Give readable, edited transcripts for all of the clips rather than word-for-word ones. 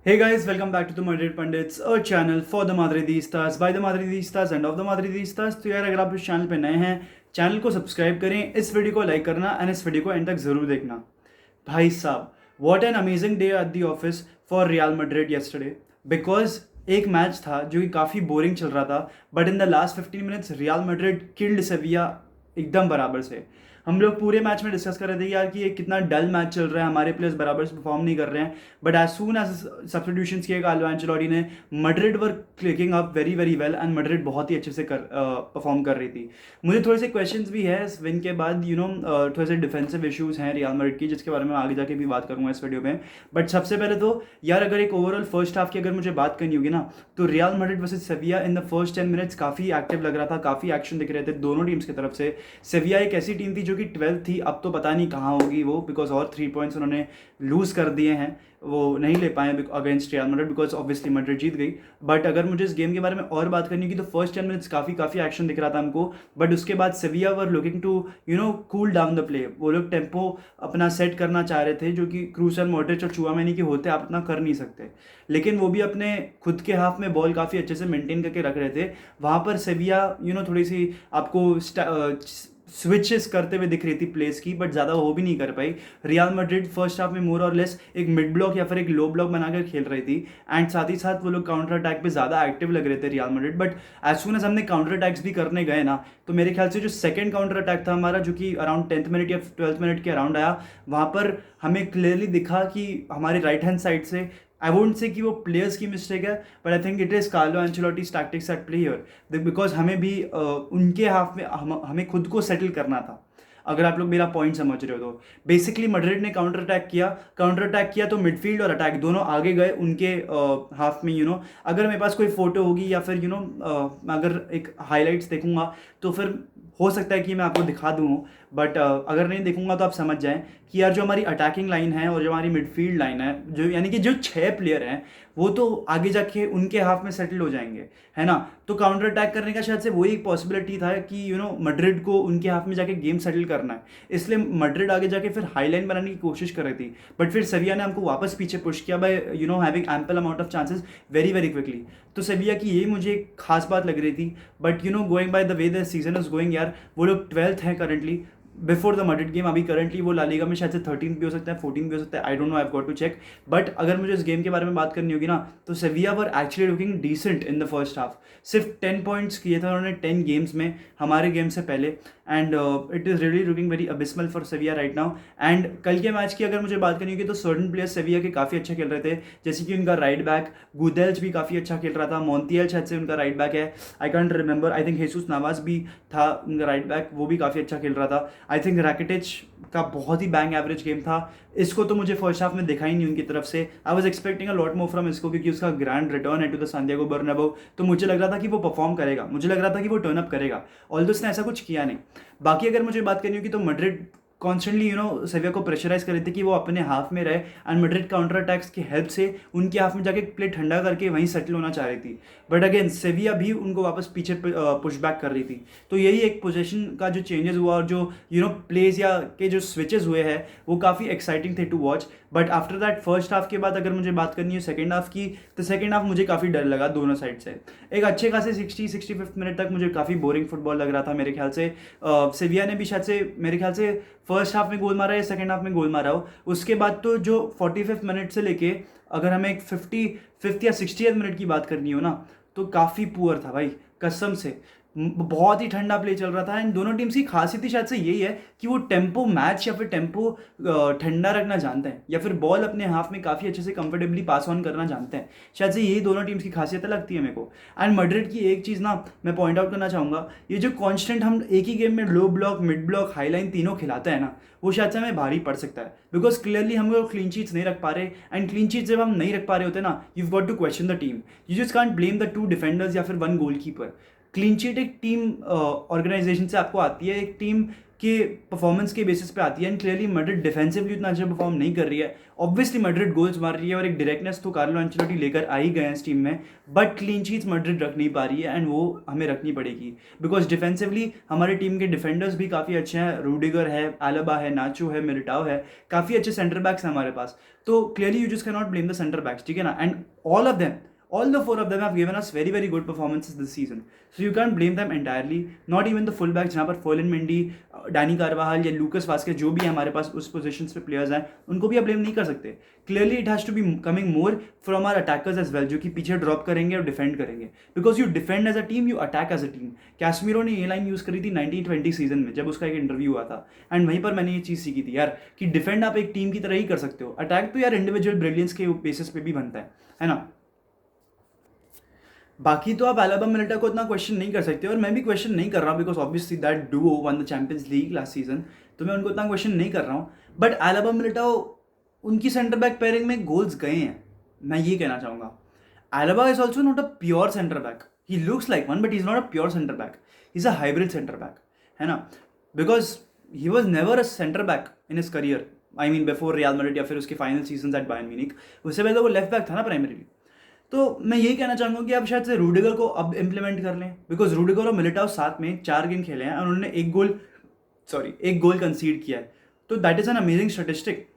Hey guys, welcome back to the Madrid Pundits, a channel for the Madridistas, by the Madridistas and of the Madridistas। तो यार अगर आप इस channel पे नए हैं, चैनल को सब्सक्राइब करें, इस वीडियो को लाइक करना एंड इस वीडियो को एंड तक ज़रूर देखना। भाई साहब, what an amazing day at the office for Real Madrid yesterday. Because एक मैच था जो कि काफ़ी बोरिंग चल रहा था, but in the last 15 minutes real Madrid killed सेविया एकदम बराबर से। हम लोग पूरे मैच में डिस्कस कर रहे थे यार कि ये कितना डल मैच चल रहा है, हमारे प्लेयर्स बराबर से परफॉर्म नहीं कर रहे हैं। But as soon as substitutions किए कार्लो एंचेलोटी ने, Madrid were clicking up very very well and Madrid बहुत ही अच्छे से परफॉर्म कर रही थी। मुझे थोड़े से क्वेश्चंस भी है इस विन के बाद, थोड़े से डिफेंसिव इश्यूज हैं रियल मैड्रिड की, जिसके बारे में आगे जाके भी बात करूंगा इस वीडियो में। बट सबसे पहले तो यार, अगर एक ओवरऑल फर्स्ट हाफ की अगर मुझे बात करनी होगी ना, तो real Madrid versus सेविया in the first 10 minutes काफ़ी एक्टिव लग रहा था, काफ़ी एक्शन दिख रहे थे दोनों टीम्स की तरफ से। सेविया एक ऐसी टीम थी जो कि 12th थी, अब तो पता नहीं कहाँ होगी वो, बिकॉज और 3 पॉइंट्स उन्होंने लूज़ कर दिए हैं, वो नहीं ले पाए against Real Madrid, because obviously Madrid जीत गई। बट अगर मुझे इस गेम के बारे में और बात करनी होगी तो फर्स्ट 10 मिनट्स काफ़ी एक्शन दिख रहा था हमको। बट उसके बाद Sevilla were looking to cool down the play. वो लोग टेम्पो अपना सेट करना चाह रहे थे, जो कि क्रूस और मॉड्रिच और चुआमेनी के होते आप इतना कर नहीं सकते। लेकिन वो भी अपने खुद के हाफ में बॉल काफ़ी अच्छे से मेंटेन करके रख रहे थे। वहाँ पर सेविया थोड़ी सी आपको स्विचेस करते हुए दिख रही थी प्लेस की, बट ज़्यादा वो भी नहीं कर पाई। रियल मैड्रिड फर्स्ट हाफ में मोर और लेस एक मिड ब्लॉक या फिर एक लो ब्लॉक बनाकर खेल रही थी, एंड साथ ही साथ वो लोग काउंटर अटैक पे ज़्यादा एक्टिव लग रहे थे Real Madrid. But as soon as हमने काउंटर अटैक्स भी करने गए ना, तो मेरे ख्याल से जो सेकंड काउंटर अटैक था हमारा, जो कि अराउंड 10th मिनट या 12th मिनट के अराउंड आया, वहाँ पर हमें क्लियरली दिखा कि हमारे राइट हैंड साइड से, आई वोंट से कि वो प्लेयर्स की मिस्टेक है, but I think it is Carlo Ancelotti's tactics at play here, because हमें भी उनके हाफ में हमें खुद को सेटल करना था। अगर आप लोग मेरा पॉइंट समझ रहे हो तो बेसिकली मैड्रिड ने काउंटर अटैक किया तो मिडफील्ड और अटैक दोनों आगे गए उनके हाफ में। अगर मेरे पास कोई फोटो होगी या फिर अगर एक हाईलाइट्स देखूंगा तो फिर हो सकता है कि मैं आपको दिखा दूँ, बट अगर नहीं देखूंगा तो आप समझ जाएं कि यार जो हमारी अटैकिंग लाइन है और जो हमारी मिडफील्ड लाइन है, जो यानी कि जो 6 प्लेयर हैं, वो तो आगे जाके उनके हाफ में सेटल हो जाएंगे, है ना। तो काउंटर अटैक करने का शायद से वही एक पॉसिबिलिटी था कि मैड्रिड को उनके हाफ में जाके गेम सेटल करना है, इसलिए मैड्रिड आगे जाके फिर हाई लाइन बनाने की कोशिश कर रही थी। बट फिर सेविया ने हमको वापस पीछे पुश किया by having ample amount of chances very very quickly. तो सेविया की यही मुझे एक खास बात लग रही थी। But going by the way the season is going यार, वो लोग 12th हैं currently before the Madrid game. अभी करंटली वो ला लीगा में शायद से 13 भी हो सकता है, 14 भी हो सकता है, I don't know, I have got to check. But अगर मुझे इस गेम के बारे में बात करनी होगी ना, तो Sevilla were actually looking decent in the first half. सिर्फ 10 पॉइंट्स किए थे उन्होंने 10 गेम्स में हमारे गेम से पहले, and it is really looking very abysmal for सेविया right now. And कल के मैच की अगर मुझे बात करनी होगी तो सर्टन प्लेयर्स सेविया के काफ़ी अच्छा खेल रहे थे, जैसे कि उनका राइट बैक गुदेल्स भी काफ़ी अच्छा खेल रहा था, मोंटियल शायद से उनका राइट बैक है, I can't remember, I think Jesus Navas भी था उनका राइट बैक, वो भी काफ़ी अच्छा खेल रहा था। आई थिंक रैकिटिच का बहुत ही बैंग एवरेज गेम था। इसको तो मुझे फर्स्ट हाफ में देखा ही नहीं उनकी तरफ से, I was expecting a lot more from इसको, क्योंकि उसका ग्रैंड रिटर्न है टू द सांतियागो बर्नाब्यू, तो मुझे लग रहा था कि वो परफॉर्म करेगा, मुझे लग रहा था कि वो टर्न अप करेगा, ऑल्दो उसने ऐसा कुछ किया नहीं। बाकी अगर मुझे बात करनी होगी तो मैड्रिड कॉन्स्टेंटली सेविया को प्रेशराइज कर रही थी कि वो अपने हाफ में रहे, एंड मैड्रिड काउंटर अटैक्स की हेल्प से उनके हाफ में जाके प्ले ठंडा करके वहीं सेटल होना चाह रही थी। बट अगेन सेविया भी उनको वापस पीछे पुश बैक कर रही थी। तो यही एक पोजीशन का जो चेंजेस हुआ और जो प्लेज या के जो स्विचेस हुए हैं, वो काफ़ी एक्साइटिंग थे to watch. But after that first half के बाद अगर मुझे बात करनी है सेकेंड हाफ की, तो सेकेंड हाफ मुझे काफ़ी डर लगा दोनों साइड से। एक अच्छे खासे 65th मिनट तक मुझे काफ़ी बोरिंग फुटबॉल लग रहा था मेरे ख्याल से। सेविया ने भी शायद से मेरे ख्याल से फर्स्ट हाफ में गोल मारा या सेकेंड हाफ में गोल मारा हो। उसके बाद तो जो 45th मिनट से लेके अगर हमें एक 55th या 60th मिनट की बात करनी हो ना, तो काफ़ी पुअर था भाई, कसम से। बहुत ही ठंडा प्ले चल रहा था, एंड दोनों टीम्स की खासियत ही शायद से यही है कि वो टेम्पो मैच या फिर टेम्पो ठंडा रखना जानते हैं, या फिर बॉल अपने हाफ में काफ़ी अच्छे से कंफर्टेबली पास ऑन करना जानते हैं। शायद से यही दोनों टीम्स की खासियत लगती है मेरे को। एंड मैड्रिड की एक चीज़ ना मैं पॉइंट आउट करना चाहूँगा, ये जो कॉन्स्टेंट हम एक ही गेम में लो block, mid block, high line तीनों खिलाते हैं ना, वो शायद से हमें भारी पड़ सकता है, बिकॉज क्लियरली हम लोग क्लीन शीट्स नहीं रख पा रहे। एंड क्लीन शीट जब हम नहीं रख पा रहे होते ना, you got to question the team, you just can't blame the 2 defenders या फिर 1 गोलकीपर। क्लीन शीट एक टीम ऑर्गेनाइजेशन से आपको आती है, एक टीम कि परफॉर्मेंस के बेसिस पे आती है, एंड क्लियरली मैड्रिड डिफेंसिवली उतना अच्छा परफॉर्म नहीं कर रही है। ऑब्वियसली मैड्रिड गोल्स मार रही है और एक डायरेक्टनेस तो कार्लो एंचेलोटी लेकर आ ही गए हैं इस टीम में, बट क्लीन शीट्स मैड्रिड रख नहीं पा रही है, एंड वो हमें रखनी पड़ेगी बिकॉज डिफेंसिवली हमारी टीम के डिफेंडर्स भी काफ़ी अच्छे हैं। रूडिगर है, एलाबा है, नाचो है, मिलिटाओ है, काफ़ी अच्छे सेंटर बैक्स हैं हमारे पास। तो clearly you just can not blame the centre backs, ठीक है ना, and all the four of them have given us very very good performances this season, so you can't blame them entirely, not even the fullbacks जहाँ पर Fallon Mendy, Danny कार्वाहाल या लूकस Vazquez जो भी है हमारे पास उस पोजीशंस पे प्लेयर्स हैं, उनको भी आप ब्लेम नहीं कर सकते। Clearly it has to be coming more from our attackers as well, जो कि पीछे ड्रॉप करेंगे और डिफेंड करेंगे, because you defend as a team, you attack as a team. Casemiro ने ये लाइन यूज़ करी थी 1920 सीजन में जब उसका एक इंटरव्यू हुआ था, एंड वहीं पर मैंने ये चीज़ सीखी थी यार कि डिफेंड आप एक टीम की तरह ही कर सकते हो, अटैक तो यार इंडिविजुअल ब्रिलियंस के बेसिस पे भी बनता है ना। बाकी तो आप एलाबा मिलिटा को इतना क्वेश्चन नहीं कर सकते, और मैं भी क्वेश्चन नहीं कर रहा हूँ because obviously that Duo one the champions league last season, तो मैं उनको इतना क्वेश्चन नहीं कर रहा हूँ। बट एलाबा मिलिटा उनकी सेंटर बैक पेयरिंग में गोल्स गए हैं, मैं ये कहना चाहूँगा। Alaba is also not a pure centre back, he looks like one but he is not a pure centre back, he is a hybrid centre back, है ना, because he was never a centre back in his career, I mean before Real Madrid या फिर उसके final season at Bayern Munich, उससे पहले वो left back था ना प्राइमरीली। तो मैं यही कहना चाहूँगा कि आप शायद से रूडिगर को अब इम्प्लीमेंट कर लें, बिकॉज रूडिगर और मिलिटाओ साथ में 4 गेम खेले हैं और उन्होंने एक गोल कंसीड किया है, तो that is an amazing statistic.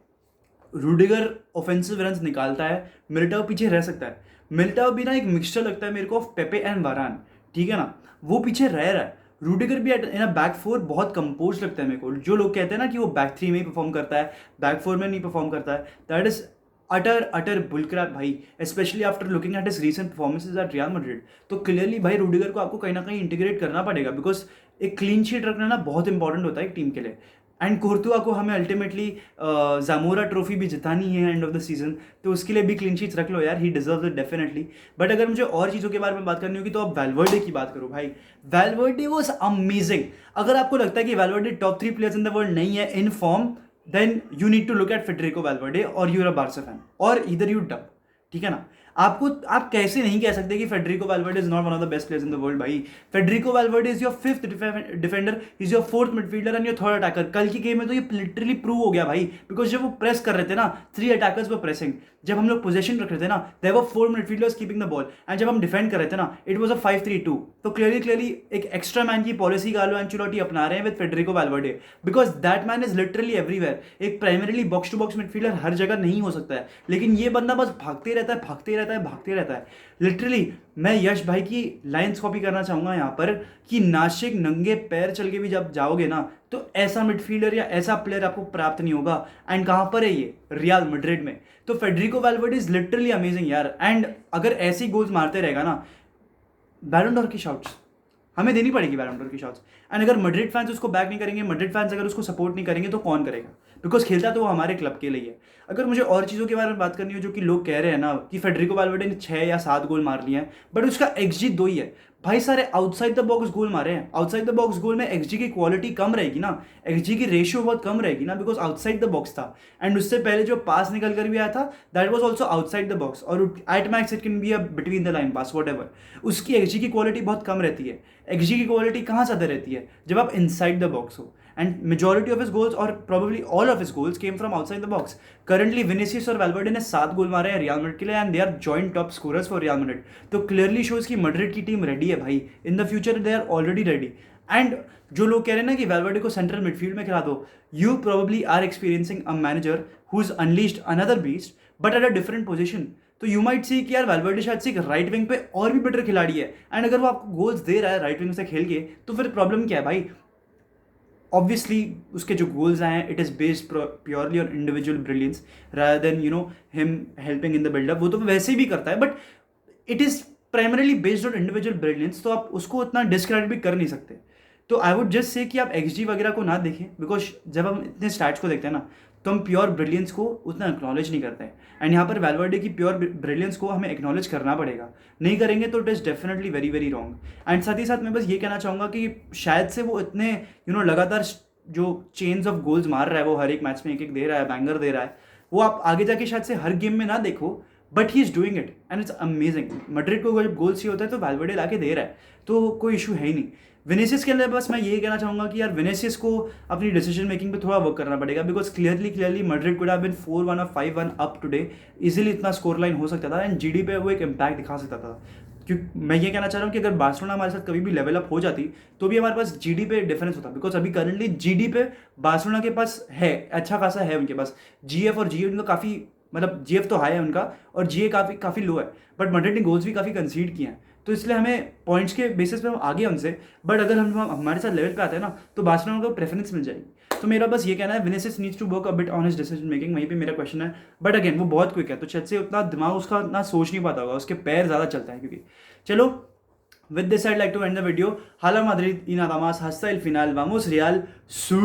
Rudiger offensive runs निकालता है, मिलिटाओ पीछे रह सकता है। मिलिटाओ भी ना एक मिक्सचर लगता है मेरे को ऑफ पेपे एंड वारान, ठीक है ना, वो पीछे रह रहा है। रूडिगर भी इन अ बैक 4 बहुत कंपोज लगता है मेरे को। जो लोग कहते हैं ना कि वो बैक 3 में ही परफॉर्म करता है, बैक 4 में नहीं परफॉर्म करता है, दैट इज अटर बुलक्रैप भाई, specially after looking at his recent performances at Real Madrid. तो क्लियरली भाई रूडिगर को आपको कहीं ना कहीं इंटीग्रेट करना पड़ेगा, बिकॉज एक क्लीन शीट रखना ना बहुत इंपॉर्टेंट होता है एक टीम के लिए। एंड कोर्तुआ को हमें अल्टीमेटली जामोरा ट्रॉफी भी जितानी है एंड ऑफ द सीजन, तो उसके लिए भी क्लीन शीट्स रख लो यार, he deserve it definitely. But अगर मुझे और चीज़ों के बारे में बात करनी होगी तो आप वैल्वर्डे की बात करो भाई। Valverde was amazing. अगर आपको लगता है कि Valverde top 3 players in the world नहीं है in form, then you need to look at Federico Valverde or you're a Barca fan or either you dub, ठीक है ना। आप कैसे नहीं कह सकते कि Federico Valverde is not one of the best players in the world भाई। Federico Valverde is your 5th defender, is your 4th midfielder and your 3rd attacker. कल की गेम में तो ये लिटरली प्रूव हो गया भाई, बिकॉज जब वो प्रेस कर रहे थे ना, 3 अटैकर्स वर प्रेसिंग, जब हम लोग पोजीशन रख रहे थे ना, there were 4 midfielders keeping the ball, and जब हम डिफेंड कर रहे थे ना, इट वाज अ 5-3-2। तो क्लियरली एक एक्स्ट्रा मैन की पॉलिसी कार्लो एंचेलोटी अपना रहे हैं with Federico Valverde, because that man is literally everywhere. एक primarily box to box midfielder हर जगह नहीं हो सकता है, लेकिन ये बंदा बस भागते रहता है। लिटरली मैं यश भाई की लाइंस कॉपी करना चाहूंगा यहाँ पर कि नासिक नंगे पैर चल के भी जब जाओगे ना, तो ऐसा मिडफील्डर या ऐसा प्लेयर आपको प्राप्त नहीं होगा। एंड कहाँ पर है ये? रियल मैड्रिड में। तो Federico Valverde is literally amazing यार। एंड अगर ऐसे गोल्स मारते रहेगा ना, बैलन डोर की शॉट्स हमें देनी पड़ेगी, बैलन डोर की शॉट्स। एंड अगर मैड्रिड फैंस उसको बैक नहीं करेंगे, मैड्रिड फैंस अगर उसको सपोर्ट नहीं करेंगे, तो कौन करेगा? बिकॉज खेलता तो वो हमारे क्लब के लिए है। अगर मुझे और चीज़ों के बारे में बात करनी हो, जो कि लोग कह रहे हैं ना कि फेडरिको वैल्वर्डे ने 6 या 7 गोल मार लिए हैं, बट उसका XG 2 ही है भाई। सारे आउटसाइड द बॉक्स गोल मारे हैं। आउटसाइड द बॉक्स गोल में XG की क्वालिटी कम रहेगी ना, XG की रेशियो बहुत कम रहेगी ना, बिकॉज आउटसाइड द बॉक्स था। एंड उससे पहले जो पास निकल कर भी आया था, that was also outside the box, और at max it can be a between the line pass whatever. उसकी XG की क्वालिटी बहुत कम रहती है। XG की क्वालिटी कहाँ ज़्यादा रहती है? जब आप इनसाइड द बॉक्स हो। And majority of his goals और probably all of his goals came from outside the box. Currently Vinicius और वैल्वर्डे ने 7 गोल मारे हैं रियल मैड्रिड के लिए, and they are joint top scorers for Real Madrid. तो clearly shows कि Madrid की टीम रेडी है भाई। In the future they are already ready. And जो लोग कह रहे हैं ना कि वैल्वर्डे को सेंट्रल मिडफील्ड में खिला दो, you probably are experiencing a manager who is unleashed another beast but at a different position. तो यू माइट सी कि यार वैल्वर्डे शायद से एक राइट विंग पे और भी बेटर खिलाड़ी है, एंड अगर वो आपको गोल्स दे रहा है राइट विंग से खेल के, तो फिर प्रॉब्लम क्या है भाई? ऑब्वियसली उसके जो गोल्स आए हैं, it is based purely on individual brilliance rather than him helping in the buildup. वो तो वैसे ही भी करता है, but it is primarily based on individual brilliance, तो आप उसको उतना डिस्क्रेडिट भी कर नहीं सकते। तो आई वुड जस्ट से कि आप XG वगैरह को ना देखें, बिकॉज जब हम इतने स्टैट्स को देखते हैं ना, तो हम प्योर ब्रिलियंस को उतना एक्नॉलेज नहीं करते हैं। एंड यहाँ पर वैल्वर्डे की प्योर ब्रिलियंस को हमें एक्नॉलेज करना पड़ेगा। नहीं करेंगे तो it is definitely very very wrong. And साथ ही साथ मैं बस ये कहना चाहूँगा कि शायद से वो इतने लगातार जो चेन्स ऑफ गोल्स मार रहा है, वो हर एक मैच में एक दे रहा है, बैंगर दे रहा है, वो आप आगे जाके शायद से हर गेम में ना देखो, but he is doing it and it's amazing. Madrid को जब गोल चाहिए होता है तो वैल्वर्डे लाके दे रहा है, तो कोई इशू है ही नहीं। विनीसियस के लिए बस मैं यही कहना चाहूँगा कि यार विनीसियस को अपनी डिसीजन मेकिंग पे थोड़ा वर्क करना पड़ेगा, because clearly Madrid could have been 4-1 और 5-1 अप टुडे, इजीली इतना स्कोर लाइन हो सकता था एंड जीडी पे वो एक इम्पैक्ट दिखा सकता था। क्योंकि मैं ये कहना चाह रहा हूँ कि अगर बार्सिलोना हमारे साथ कभी भी लेवल अप हो जाती तो भी हमारे पास जीडी पे डिफरेंस होता, बिकॉज अभी करंटली जीडी पे बार्सिलोना के पास है, अच्छा खासा है उनके पास। जीएफ और जीए उनका काफ़ी, मतलब जीएफ तो हाई है उनका और जीए काफ़ी लो है, बट मैड्रिड ने गोल्स भी काफ़ी कंसीड किए हैं, तो इसलिए हमें पॉइंट्स के बेसिस पे हम आगे उनसे। बट अगर हम हमारे साथ लेवल पे आते हैं ना तो बार्सिलोना को प्रेफरेंस मिल जाएगी। तो मेरा बस ये कहना है Vinicius needs to work a bit on his decision making, वहीं पे मेरा क्वेश्चन है। बट अगेन वो बहुत क्विक है, तो चेल्सी उतना दिमाग उसका ना सोच नहीं पाता होगा, उसके पैर ज़्यादा चलता है क्योंकि। चलो, with this I'd like to end the video. Hala Madrid y nada más, hasta el final. Vamos Real, ¡sí!